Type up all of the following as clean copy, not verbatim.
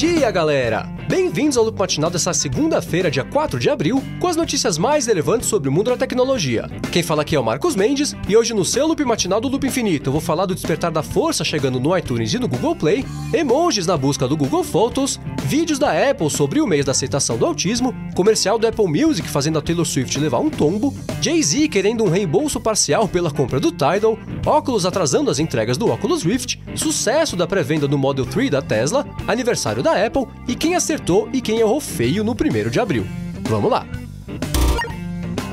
dia, galera! Bem-vindos ao Loop Matinal dessa segunda-feira, dia 4 de abril, com as notícias mais relevantes sobre o mundo da tecnologia. Quem fala aqui é o Marcos Mendes, e hoje no seu Loop Matinal do Loop Infinito eu vou falar do despertar da força chegando no iTunes e no Google Play, emojis na busca do Google Photos, vídeos da Apple sobre o mês da aceitação do autismo, comercial do Apple Music fazendo a Taylor Swift levar um tombo, Jay-Z querendo um reembolso parcial pela compra do Tidal, óculos atrasando as entregas do Oculus Rift, sucesso da pré-venda do Model 3 da Tesla, aniversário da Apple e quem acertou e quem errou feio no 1º de abril. Vamos lá!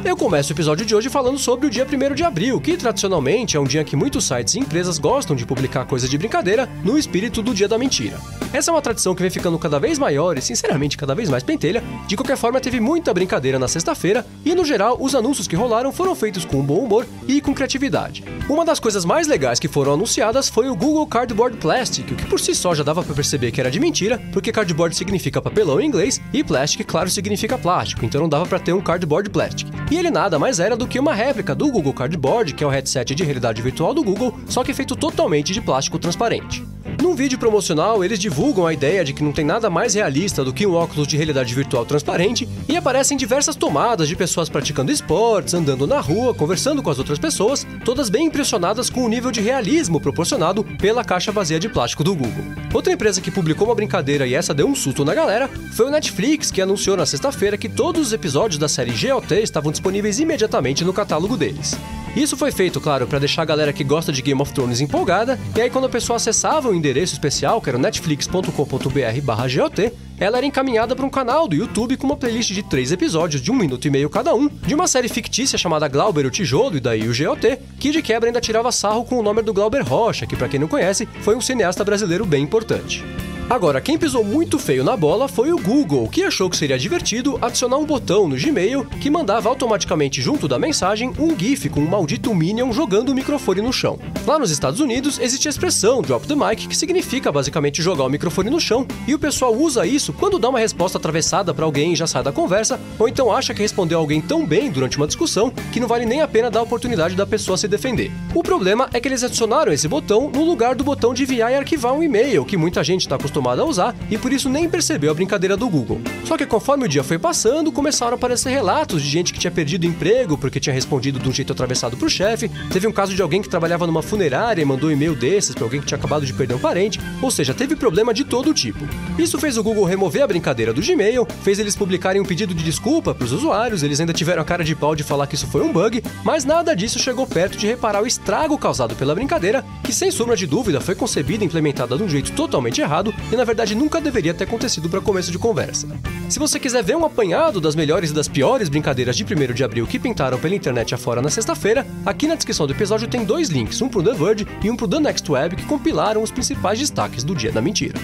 Eu começo o episódio de hoje falando sobre o dia 1º de abril, que tradicionalmente é um dia que muitos sites e empresas gostam de publicar coisas de brincadeira no espírito do dia da mentira. Essa é uma tradição que vem ficando cada vez maior e, sinceramente, cada vez mais pentelha. De qualquer forma, teve muita brincadeira na sexta-feira e, no geral, os anúncios que rolaram foram feitos com bom humor e com criatividade. Uma das coisas mais legais que foram anunciadas foi o Google Cardboard Plastic, o que por si só já dava pra perceber que era de mentira, porque cardboard significa papelão em inglês e plastic, claro, significa plástico, então não dava pra ter um cardboard plastic. E ele nada mais era do que uma réplica do Google Cardboard, que é o headset de realidade virtual do Google, só que feito totalmente de plástico transparente. Num vídeo promocional, eles divulgam a ideia de que não tem nada mais realista do que um óculos de realidade virtual transparente e aparecem diversas tomadas de pessoas praticando esportes, andando na rua, conversando com as outras pessoas, todas bem impressionadas com o nível de realismo proporcionado pela caixa vazia de plástico do Google. Outra empresa que publicou uma brincadeira e essa deu um susto na galera foi o Netflix, que anunciou na sexta-feira que todos os episódios da série GOT estavam disponíveis imediatamente no catálogo deles. Isso foi feito, claro, para deixar a galera que gosta de Game of Thrones empolgada, e aí quando a pessoa acessava o endereço especial, que era o netflix.com.br/GOT, ela era encaminhada para um canal do YouTube com uma playlist de 3 episódios de 1 minuto e meio cada um, de uma série fictícia chamada Glauber o Tijolo e daí o GOT, que de quebra ainda tirava sarro com o nome do Glauber Rocha, que pra quem não conhece, foi um cineasta brasileiro bem importante. Agora, quem pisou muito feio na bola foi o Google, que achou que seria divertido adicionar um botão no Gmail que mandava automaticamente junto da mensagem um GIF com um maldito Minion jogando o microfone no chão. Lá nos Estados Unidos existe a expressão Drop the Mic, que significa basicamente jogar o microfone no chão, e o pessoal usa isso quando dá uma resposta atravessada pra alguém e já sai da conversa, ou então acha que respondeu alguém tão bem durante uma discussão que não vale nem a pena dar a oportunidade da pessoa se defender. O problema é que eles adicionaram esse botão no lugar do botão de enviar e arquivar um e-mail, que muita gente está acostumada a usar e por isso nem percebeu a brincadeira do Google. Só que conforme o dia foi passando, começaram a aparecer relatos de gente que tinha perdido emprego porque tinha respondido de um jeito atravessado pro chefe. Teve um caso de alguém que trabalhava numa funerária e mandou um e-mail desses pra alguém que tinha acabado de perder um parente, ou seja, teve problema de todo tipo. Isso fez o Google remover a brincadeira do Gmail, fez eles publicarem um pedido de desculpa pros usuários, eles ainda tiveram a cara de pau de falar que isso foi um bug, mas nada disso chegou perto de reparar o estrago causado pela brincadeira, que sem sombra de dúvida foi concebida e implementada de um jeito totalmente errado e na verdade nunca deveria ter acontecido para começo de conversa. Se você quiser ver um apanhado das melhores e das piores brincadeiras de 1º de abril que pintaram pela internet afora na sexta-feira, aqui na descrição do episódio tem 2 links, um pro The Verge e um pro The Next Web, que compilaram os principais destaques do dia da mentira.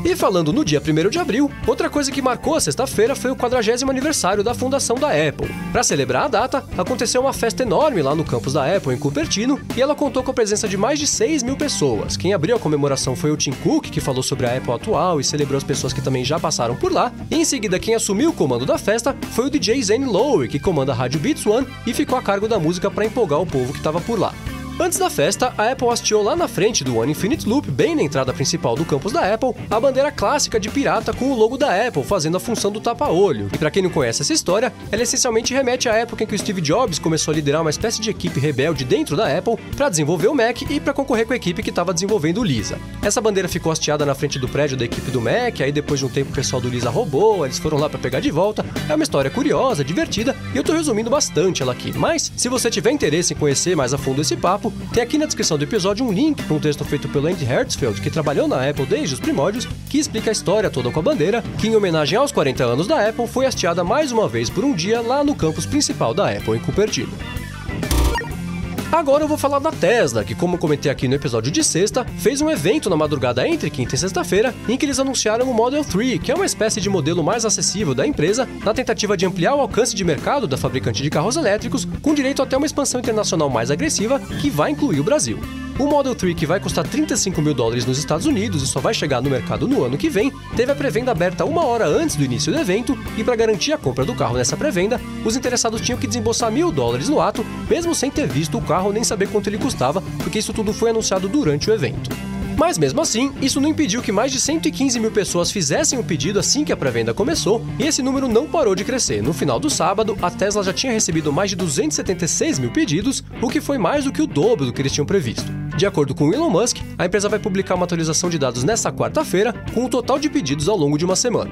E falando no dia 1º de abril, outra coisa que marcou a sexta-feira foi o 40º aniversário da fundação da Apple. Para celebrar a data, aconteceu uma festa enorme lá no campus da Apple em Cupertino e ela contou com a presença de mais de 6 mil pessoas. Quem abriu a comemoração foi o Tim Cook, que falou sobre a Apple atual e celebrou as pessoas que também já passaram por lá. E em seguida, quem assumiu o comando da festa foi o DJ Zane Lowe, que comanda a rádio Beats One e ficou a cargo da música para empolgar o povo que estava por lá. Antes da festa, a Apple hasteou lá na frente do One Infinite Loop, bem na entrada principal do campus da Apple, a bandeira clássica de pirata com o logo da Apple fazendo a função do tapa-olho. E pra quem não conhece essa história, ela essencialmente remete à época em que o Steve Jobs começou a liderar uma espécie de equipe rebelde dentro da Apple para desenvolver o Mac e para concorrer com a equipe que estava desenvolvendo o Lisa. Essa bandeira ficou hasteada na frente do prédio da equipe do Mac, aí depois de um tempo o pessoal do Lisa roubou, eles foram lá para pegar de volta. É uma história curiosa, divertida, e eu tô resumindo bastante ela aqui. Mas, se você tiver interesse em conhecer mais a fundo esse papo, tem aqui na descrição do episódio um link para um texto feito pelo Andy Hertzfeld, que trabalhou na Apple desde os primórdios, que explica a história toda com a bandeira, que em homenagem aos 40 anos da Apple foi hasteada mais uma vez por um dia lá no campus principal da Apple em Cupertino. Agora eu vou falar da Tesla, que, como comentei aqui no episódio de sexta, fez um evento na madrugada entre quinta e sexta-feira, em que eles anunciaram o Model 3, que é uma espécie de modelo mais acessível da empresa, na tentativa de ampliar o alcance de mercado da fabricante de carros elétricos, com direito até uma expansão internacional mais agressiva, que vai incluir o Brasil. O Model 3, que vai custar $35 mil nos Estados Unidos e só vai chegar no mercado no ano que vem, teve a pré-venda aberta 1 hora antes do início do evento, e para garantir a compra do carro nessa pré-venda, os interessados tinham que desembolsar $1.000 no ato, mesmo sem ter visto o carro nem saber quanto ele custava, porque isso tudo foi anunciado durante o evento. Mas mesmo assim, isso não impediu que mais de 115 mil pessoas fizessem o pedido assim que a pré-venda começou, e esse número não parou de crescer. No final do sábado, a Tesla já tinha recebido mais de 276 mil pedidos, o que foi mais do que o dobro do que eles tinham previsto. De acordo com Elon Musk, a empresa vai publicar uma atualização de dados nesta quarta-feira, com o total de pedidos ao longo de uma semana.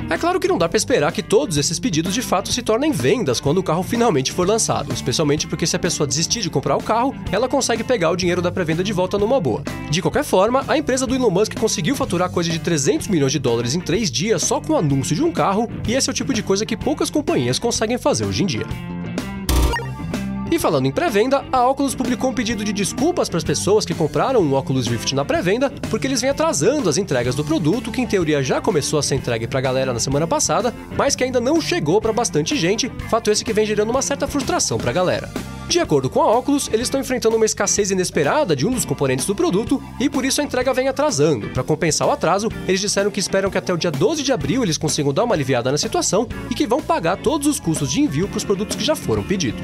É claro que não dá para esperar que todos esses pedidos de fato se tornem vendas quando o carro finalmente for lançado, especialmente porque se a pessoa desistir de comprar o carro, ela consegue pegar o dinheiro da pré-venda de volta numa boa. De qualquer forma, a empresa do Elon Musk conseguiu faturar coisa de 300 milhões de dólares em 3 dias só com o anúncio de um carro, e esse é o tipo de coisa que poucas companhias conseguem fazer hoje em dia. E falando em pré-venda, a Oculus publicou um pedido de desculpas para as pessoas que compraram um Oculus Rift na pré-venda, porque eles vêm atrasando as entregas do produto, que em teoria já começou a ser entregue para a galera na semana passada, mas que ainda não chegou para bastante gente, fato esse que vem gerando uma certa frustração para a galera. De acordo com a Oculus, eles estão enfrentando uma escassez inesperada de um dos componentes do produto e por isso a entrega vem atrasando. Para compensar o atraso, eles disseram que esperam que até o dia 12 de abril eles consigam dar uma aliviada na situação e que vão pagar todos os custos de envio para os produtos que já foram pedidos.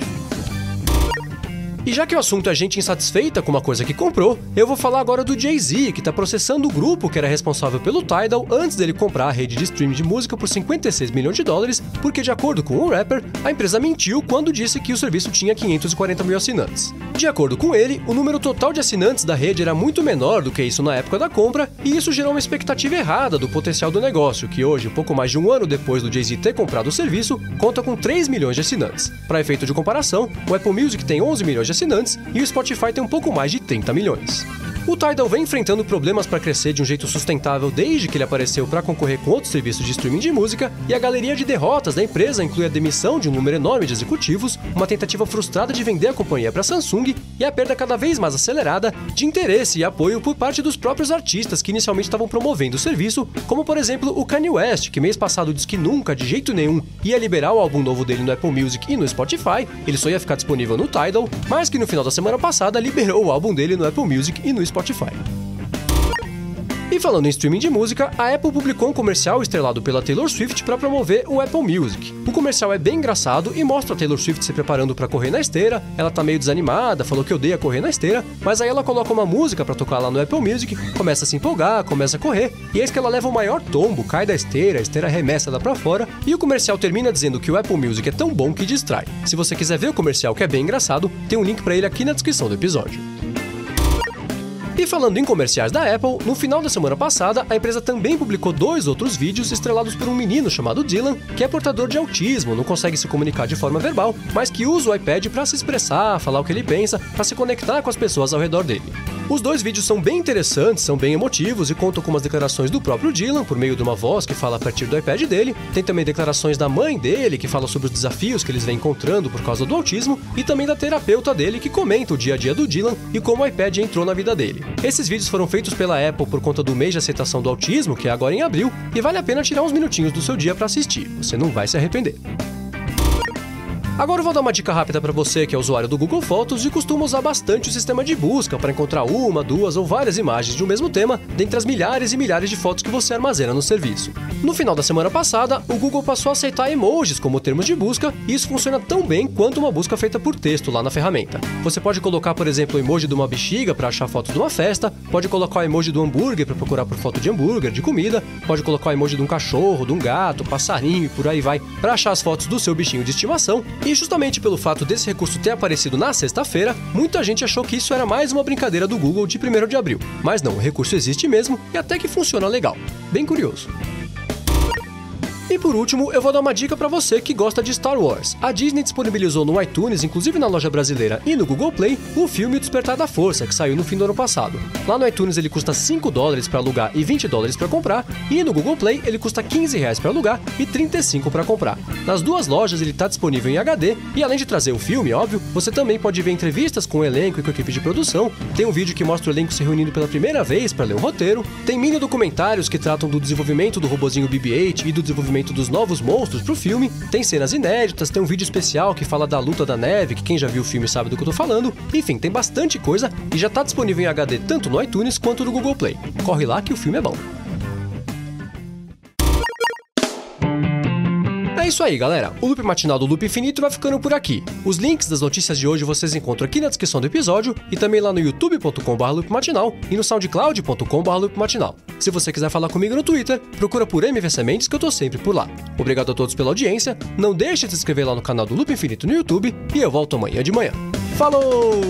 E já que o assunto é gente insatisfeita com uma coisa que comprou, eu vou falar agora do Jay-Z, que está processando o grupo que era responsável pelo Tidal antes dele comprar a rede de streaming de música por 56 milhões de dólares, porque de acordo com o rapper, a empresa mentiu quando disse que o serviço tinha 540 mil assinantes. De acordo com ele, o número total de assinantes da rede era muito menor do que isso na época da compra, e isso gerou uma expectativa errada do potencial do negócio, que hoje, pouco mais de um ano depois do Jay-Z ter comprado o serviço, conta com 3 milhões de assinantes. Para efeito de comparação, o Apple Music tem 11 milhões de assinantes e o Spotify tem um pouco mais de 30 milhões. O Tidal vem enfrentando problemas para crescer de um jeito sustentável desde que ele apareceu para concorrer com outros serviços de streaming de música, e a galeria de derrotas da empresa inclui a demissão de um número enorme de executivos, uma tentativa frustrada de vender a companhia para a Samsung e a perda cada vez mais acelerada de interesse e apoio por parte dos próprios artistas que inicialmente estavam promovendo o serviço, como por exemplo o Kanye West, que mês passado disse que nunca, de jeito nenhum, ia liberar o álbum novo dele no Apple Music e no Spotify, ele só ia ficar disponível no Tidal, mas que no final da semana passada liberou o álbum dele no Apple Music e no Spotify. E falando em streaming de música, a Apple publicou um comercial estrelado pela Taylor Swift para promover o Apple Music. O comercial é bem engraçado e mostra a Taylor Swift se preparando para correr na esteira. Ela tá meio desanimada, falou que odeia correr na esteira, mas aí ela coloca uma música para tocar lá no Apple Music, começa a se empolgar, começa a correr, e eis que ela leva o maior tombo, cai da esteira, a esteira arremessa lá pra fora, e o comercial termina dizendo que o Apple Music é tão bom que distrai. Se você quiser ver o comercial, que é bem engraçado, tem um link para ele aqui na descrição do episódio. E falando em comerciais da Apple, no final da semana passada, a empresa também publicou 2 outros vídeos estrelados por um menino chamado Dylan, que é portador de autismo, não consegue se comunicar de forma verbal, mas que usa o iPad para se expressar, falar o que ele pensa, para se conectar com as pessoas ao redor dele. Os 2 vídeos são bem interessantes, são bem emotivos e contam com umas declarações do próprio Dylan, por meio de uma voz que fala a partir do iPad dele. Tem também declarações da mãe dele, que fala sobre os desafios que eles vêm encontrando por causa do autismo, e também da terapeuta dele, que comenta o dia a dia do Dylan e como o iPad entrou na vida dele. Esses vídeos foram feitos pela Apple por conta do mês de aceitação do autismo, que é agora em abril, e vale a pena tirar uns minutinhos do seu dia para assistir, você não vai se arrepender. Agora eu vou dar uma dica rápida para você que é usuário do Google Fotos e costuma usar bastante o sistema de busca para encontrar uma, 2 ou várias imagens de um mesmo tema dentre as milhares e milhares de fotos que você armazena no serviço. No final da semana passada, o Google passou a aceitar emojis como termos de busca, e isso funciona tão bem quanto uma busca feita por texto lá na ferramenta. Você pode colocar, por exemplo, o emoji de uma bexiga para achar fotos de uma festa, pode colocar o emoji do hambúrguer para procurar por foto de hambúrguer, de comida, pode colocar o emoji de um cachorro, de um gato, passarinho e por aí vai, para achar as fotos do seu bichinho de estimação. E justamente pelo fato desse recurso ter aparecido na sexta-feira, muita gente achou que isso era mais uma brincadeira do Google de 1º de abril. Mas não, o recurso existe mesmo e até que funciona legal. Bem curioso. E por último, eu vou dar uma dica pra você que gosta de Star Wars. A Disney disponibilizou no iTunes, inclusive na loja brasileira e no Google Play, o filme O Despertar da Força, que saiu no fim do ano passado. Lá no iTunes ele custa $5 pra alugar e $20 pra comprar, e no Google Play ele custa R$15 pra alugar e $35 pra comprar. Nas 2 lojas ele tá disponível em HD, e além de trazer o filme, óbvio, você também pode ver entrevistas com o elenco e com a equipe de produção, tem um vídeo que mostra o elenco se reunindo pela primeira vez pra ler o roteiro, tem mini documentários que tratam do desenvolvimento do robozinho BB-8 e do desenvolvimento dos novos monstros pro filme, tem cenas inéditas, tem um vídeo especial que fala da luta da neve, que quem já viu o filme sabe do que eu tô falando, enfim, tem bastante coisa e já tá disponível em HD tanto no iTunes quanto no Google Play. Corre lá que o filme é bom. É isso aí, galera. O Loop Matinal do Loop Infinito vai ficando por aqui. Os links das notícias de hoje vocês encontram aqui na descrição do episódio e também lá no youtube.com/loopmatinal e no soundcloud.com/loopmatinal. Se você quiser falar comigo no Twitter, procura por MV Sementes que eu tô sempre por lá. Obrigado a todos pela audiência, não deixe de se inscrever lá no canal do Loop Infinito no YouTube e eu volto amanhã de manhã. Falou!